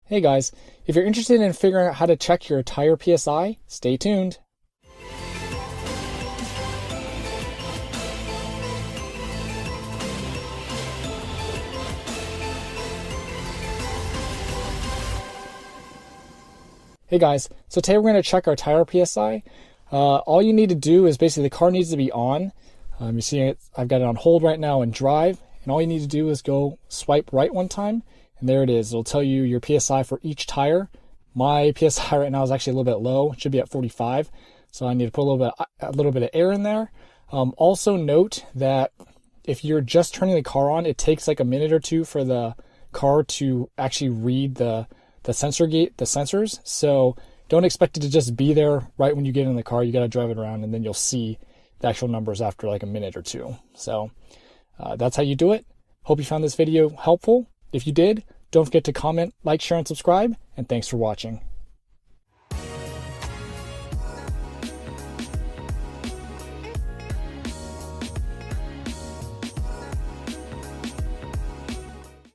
Hey guys, if you're interested in figuring out how to check your tire PSI, stay tuned. Hey guys, so today we're going to check our tire PSI. All you need to do is basically the car needs to be on. You see it, I've got it on hold right now in drive, and all you need to do is go swipe right one time, and there it is. It'll tell you your PSI for each tire. My PSI right now is actually a little bit low. It should be at 45, so I need to put a little bit of air in there. Also note that if you're just turning the car on, it takes like a minute or two for the car to actually read the sensors. So don't expect it to just be there right when you get in the car. You got to drive it around, and then you'll see the actual numbers after like a minute or two. So that's how you do it. Hope you found this video helpful. If you did, don't forget to comment, like, share, and subscribe, and thanks for watching.